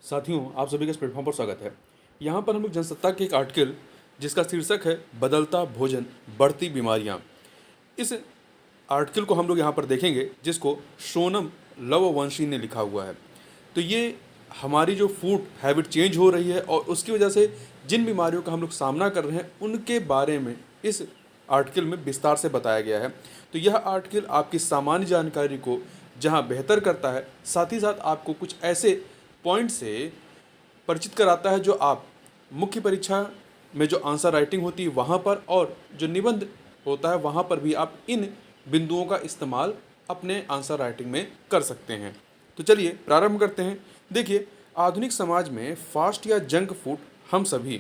साथियों, आप सभी का इस प्लेटफॉर्म पर स्वागत है। यहाँ पर हम लोग जनसत्ता के एक आर्टिकल जिसका शीर्षक है बदलता भोजन बढ़ती बीमारियाँ, इस आर्टिकल को हम लोग यहाँ पर देखेंगे जिसको सोनम लववंशी ने लिखा हुआ है। तो ये हमारी जो फूड हैबिट चेंज हो रही है और उसकी वजह से जिन बीमारियों का हम लोग सामना कर रहे हैं उनके बारे में इस आर्टिकल में विस्तार से बताया गया है। तो यह आर्टिकल आपकी सामान्य जानकारी को जहाँ बेहतर करता है, साथ ही साथ आपको कुछ ऐसे पॉइंट से परिचित कराता है जो आप मुख्य परीक्षा में जो आंसर राइटिंग होती है वहाँ पर और जो निबंध होता है वहाँ पर भी आप इन बिंदुओं का इस्तेमाल अपने आंसर राइटिंग में कर सकते हैं। तो चलिए प्रारंभ करते हैं। देखिए, आधुनिक समाज में फास्ट या जंक फूड हम सभी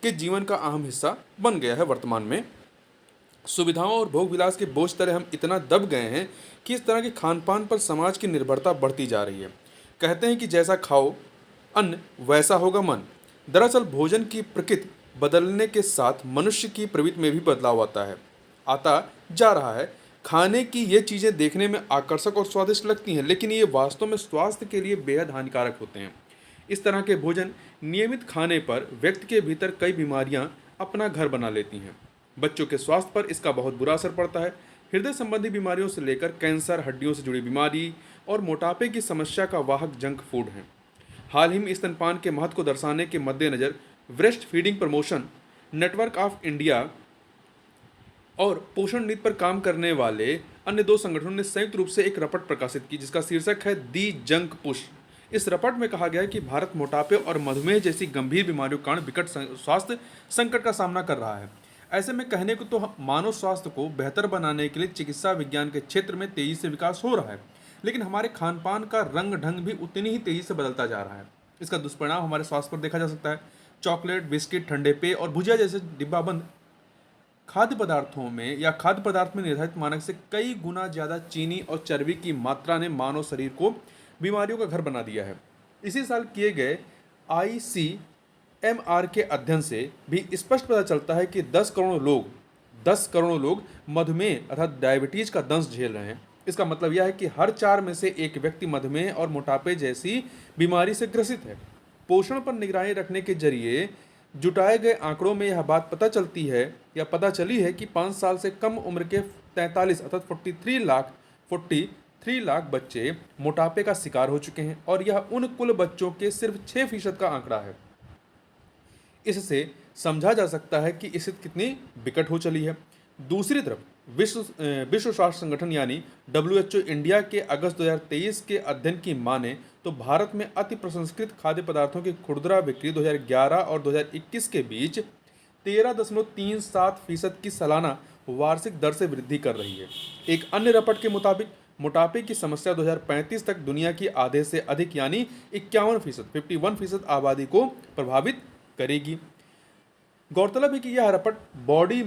के जीवन का अहम हिस्सा बन गया है। वर्तमान में सुविधाओं और भोग विलास के बोझ तले हम इतना दब गए हैं कि इस तरह के खान पान पर समाज की निर्भरता बढ़ती जा रही है। कहते हैं कि जैसा खाओ अन्न वैसा होगा मन। दरअसल भोजन की प्रकृति बदलने के साथ मनुष्य की प्रवृत्ति में भी बदलाव आता जा रहा है। खाने की ये चीज़ें देखने में आकर्षक और स्वादिष्ट लगती हैं, लेकिन ये वास्तव में स्वास्थ्य के लिए बेहद हानिकारक होते हैं। इस तरह के भोजन नियमित खाने पर व्यक्ति के भीतर कई बीमारियां अपना घर बना लेती हैं। बच्चों के स्वास्थ्य पर इसका बहुत बुरा असर पड़ता है। हृदय संबंधी बीमारियों से लेकर कैंसर, हड्डियों से जुड़ी बीमारी और मोटापे की समस्या का वाहक जंक फूड है। हाल ही में स्तनपान के महत्व को दर्शाने के मद्देनज़र breast feeding promotion network of India और पोषण नीति पर काम करने वाले अन्य दो संगठनों ने संयुक्त रूप से एक रिपोर्ट प्रकाशित की जिसका शीर्षक है दी जंक पुश। इस रिपोर्ट में कहा गया है कि भारत मोटापे और मधुमेह जैसी गंभीर बीमारियों के कारण विकट स्वास्थ्य संकट का सामना कर रहा है। ऐसे में कहने को तो मानव स्वास्थ्य को बेहतर बनाने के लिए चिकित्सा विज्ञान के क्षेत्र में तेजी से विकास हो रहा है, लेकिन हमारे खान पान का रंग ढंग भी उतनी ही तेजी से बदलता जा रहा है। इसका दुष्परिणाम हमारे स्वास्थ्य पर देखा जा सकता है। चॉकलेट, बिस्किट, ठंडे पेय और भुजिया जैसे डिब्बाबंद खाद्य पदार्थों में या खाद्य पदार्थ में निर्धारित मानक से कई गुना ज़्यादा चीनी और चर्बी की मात्रा ने मानव शरीर को बीमारियों का घर बना दिया है। इसी साल किए गए ICMR के अध्ययन से भी स्पष्ट पता चलता है कि 10 करोड़ लोग मधुमेह अर्थात डायबिटीज का दंश झेल रहे हैं। इसका मतलब यह है कि हर 4 में से एक व्यक्ति मधुमेह और मोटापे जैसी बीमारी से ग्रसित है। पोषण पर निगरानी रखने के जरिए जुटाए गए आंकड़ों में यह बात पता चली है कि 5 साल से कम उम्र के 43 अर्थात 43 लाख बच्चे मोटापे का शिकार हो चुके हैं और यह उन कुल बच्चों के सिर्फ 6% का आंकड़ा है। इससे समझा जा सकता है कि स्थिति कितनी विकट हो चली है। दूसरी तरफ विश्व स्वास्थ्य संगठन यानी WHO इंडिया के अगस्त 2023 के अध्ययन की माने तो भारत में अति प्रसंस्कृत खाद्य पदार्थों की खुदरा बिक्री 2011 और 2021 के बीच 13.37% की सालाना वार्षिक दर से वृद्धि कर रही है। एक अन्य रिपोर्ट के मुताबिक मोटापे की समस्या 2035 तक दुनिया की आधे से अधिक यानी 51% आबादी को प्रभावित करेगी। गौरतलब है कि यह रिपोर्ट बॉडी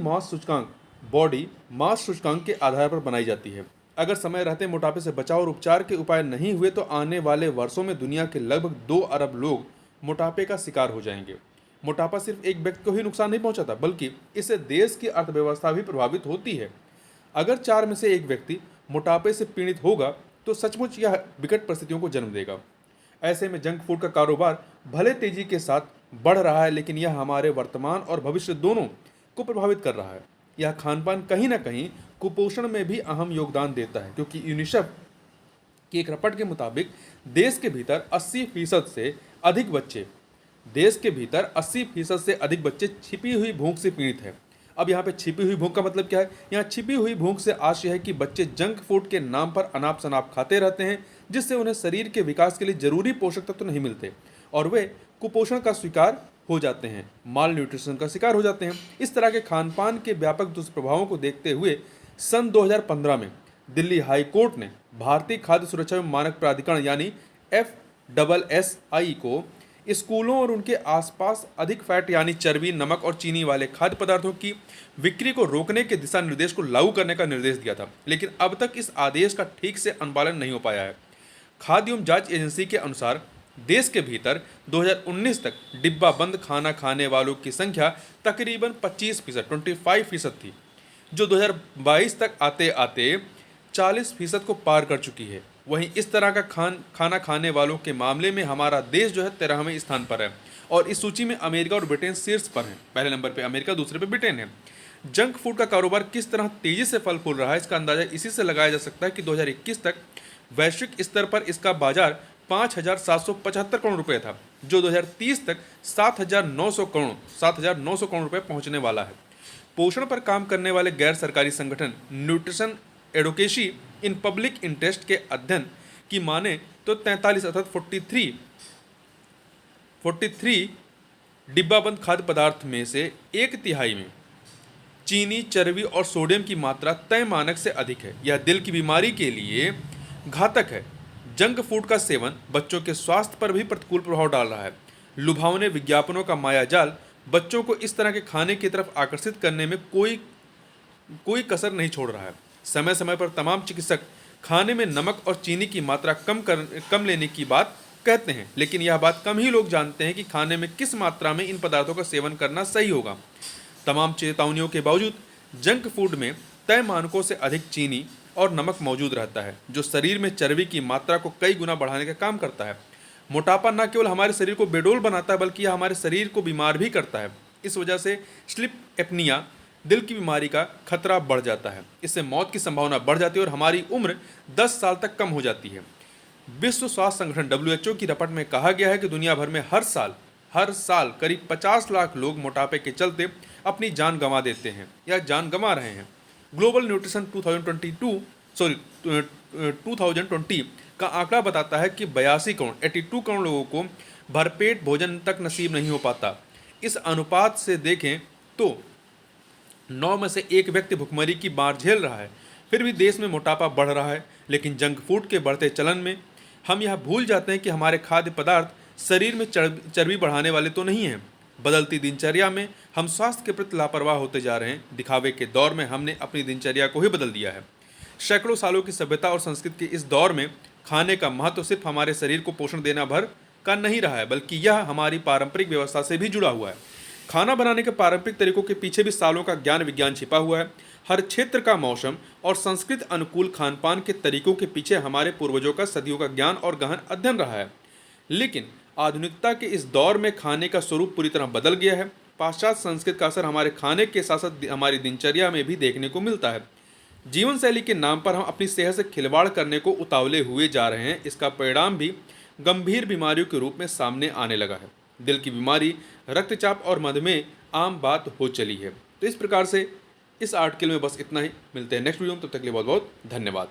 मास सूचकांक के आधार पर बनाई जाती है। अगर समय रहते मोटापे से बचाव और उपचार के उपाय नहीं हुए तो आने वाले वर्षों में दुनिया के लगभग 2 अरब लोग मोटापे का शिकार हो जाएंगे। मोटापा सिर्फ एक व्यक्ति को ही नुकसान नहीं पहुंचाता, बल्कि इससे देश की अर्थव्यवस्था भी प्रभावित होती है। अगर 4 में से एक व्यक्ति मोटापे से पीड़ित होगा तो सचमुच यह विकट परिस्थितियों को जन्म देगा। ऐसे में जंक फूड का कारोबार भले तेजी के साथ बढ़ रहा है, लेकिन यह हमारे वर्तमान और भविष्य दोनों को प्रभावित कर रहा है। यह खान पान कहीं ना कहीं कुपोषण में भी अहम योगदान देता है, क्योंकि यूनिसेफ की एक रिपोर्ट के मुताबिक देश के भीतर 80% से अधिक बच्चे छिपी हुई भूख से पीड़ित हैं। अब यहाँ पे छिपी हुई भूख का मतलब क्या है? यहाँ छिपी हुई भूख से आशय है कि बच्चे जंक फूड के नाम पर अनाप शनाप खाते रहते हैं, जिससे उन्हें शरीर के विकास के लिए जरूरी पोषक तत्व नहीं मिलते और वे कुपोषण का शिकार हो जाते हैं, माल न्यूट्रिशन का शिकार हो जाते हैं। इस तरह के खान पान के व्यापक दुष्प्रभावों को देखते हुए सन 2015 में दिल्ली हाई कोर्ट ने भारतीय खाद्य सुरक्षा एवं मानक प्राधिकरण यानी FSSAI को स्कूलों और उनके आसपास अधिक फैट यानी चर्बी, नमक और चीनी वाले खाद्य पदार्थों की बिक्री को रोकने के दिशा निर्देश को लागू करने का निर्देश दिया था, लेकिन अब तक इस आदेश का ठीक से अनुपालन नहीं हो पाया है। खाद्य एवं जांच एजेंसी के अनुसार देश के भीतर 2019 तक डिब्बा बंद खाना खाने वालों की संख्या तकरीबन 25% थी, जो 2022 तक आते आते 40% को पार कर चुकी है। वहीं इस तरह का खाना खाने वालों के मामले में हमारा देश जो है 13वें स्थान पर है और इस सूची में अमेरिका और ब्रिटेन शीर्ष पर हैं। पहले नंबर पे अमेरिका, दूसरे पे ब्रिटेन है। जंक फूड का कारोबार किस तरह तेजी से फल फूल रहा है, इसका अंदाजा इसी से लगाया जा सकता है कि 2021 तक वैश्विक स्तर पर इसका बाजार 5,775 करोड़ रुपए था, जो 2030 तक 7,900 करोड़ रुपए पहुंचने वाला है। पोषण पर काम करने वाले गैर सरकारी संगठन न्यूट्रिशन एडोकेसी इन पब्लिक इंटरेस्ट के अध्ययन की माने तो 43 अर्थात 43 डिब्बाबंद खाद्य पदार्थ में से एक तिहाई में चीनी, चर्बी और सोडियम की मात्रा तय मानक से अधिक है। यह दिल की बीमारी के लिए घातक है। जंक फूड का सेवन बच्चों के स्वास्थ्य पर भी प्रतिकूल प्रभाव डाल रहा है। लुभावने विज्ञापनों का मायाजाल बच्चों को इस तरह के खाने की तरफ आकर्षित करने में कोई कसर नहीं छोड़ रहा है। समय समय पर तमाम चिकित्सक खाने में नमक और चीनी की मात्रा कम लेने की बात कहते हैं, लेकिन यह बात कम ही लोग जानते हैं कि खाने में किस मात्रा में इन पदार्थों का सेवन करना सही होगा। तमाम चेतावनियों के बावजूद जंक फूड में तय मानकों से अधिक चीनी और नमक मौजूद रहता है, जो शरीर में चर्बी की मात्रा को कई गुना बढ़ाने का काम करता है। मोटापा न केवल हमारे शरीर को बेडोल बनाता है, बल्कि यह हमारे शरीर को बीमार भी करता है। इस वजह से स्लीप एपनिया, दिल की बीमारी का खतरा बढ़ जाता है। इससे मौत की संभावना बढ़ जाती है और हमारी उम्र 10 साल तक कम हो जाती है। विश्व स्वास्थ्य संगठन WHO की रिपोर्ट में कहा गया है कि दुनिया भर में हर साल करीब 50 लाख लोग मोटापे के चलते अपनी जान गंवा देते हैं या जान गंवा रहे हैं। ग्लोबल न्यूट्रिशन 2020 का आंकड़ा बताता है कि 82 करोड़ लोगों को भरपेट भोजन तक नसीब नहीं हो पाता। इस अनुपात से देखें तो 9 में से 1 व्यक्ति भुखमरी की मार झेल रहा है। फिर भी देश में मोटापा बढ़ रहा है, लेकिन जंक फूड के बढ़ते चलन में हम यह भूल जाते हैं कि हमारे खाद्य पदार्थ शरीर में चर्बी बढ़ाने वाले तो नहीं हैं। बदलती दिनचर्या में हम स्वास्थ्य के प्रति लापरवाह होते जा रहे हैं। दिखावे के दौर में हमने अपनी दिनचर्या को ही बदल दिया है। सैकड़ों सालों की सभ्यता और संस्कृति के इस दौर में खाने का महत्व सिर्फ हमारे शरीर को पोषण देना भर का नहीं रहा है, बल्कि यह हमारी पारंपरिक व्यवस्था से भी जुड़ा हुआ है। खाना बनाने के पारंपरिक तरीकों के पीछे भी सालों का ज्ञान विज्ञान छिपा हुआ है। हर क्षेत्र का मौसम और संस्कृत अनुकूल खान पान के तरीकों के पीछे हमारे पूर्वजों का सदियों का ज्ञान और गहन अध्ययन रहा है। लेकिन आधुनिकता के इस दौर में खाने का स्वरूप पूरी तरह बदल गया है। पाश्चात्य संस्कृति का असर हमारे खाने के साथ साथ हमारी दिनचर्या में भी देखने को मिलता है। जीवन शैली के नाम पर हम अपनी सेहत से खिलवाड़ करने को उतावले हुए जा रहे हैं। इसका परिणाम भी गंभीर बीमारियों के रूप में सामने आने लगा है। दिल की बीमारी, रक्तचाप और मधुमेह आम बात हो चली है। तो इस प्रकार से इस आर्टिकल में बस इतना ही। मिलते हैं नेक्स्ट वीडियो में, तब तक के लिए बहुत बहुत धन्यवाद।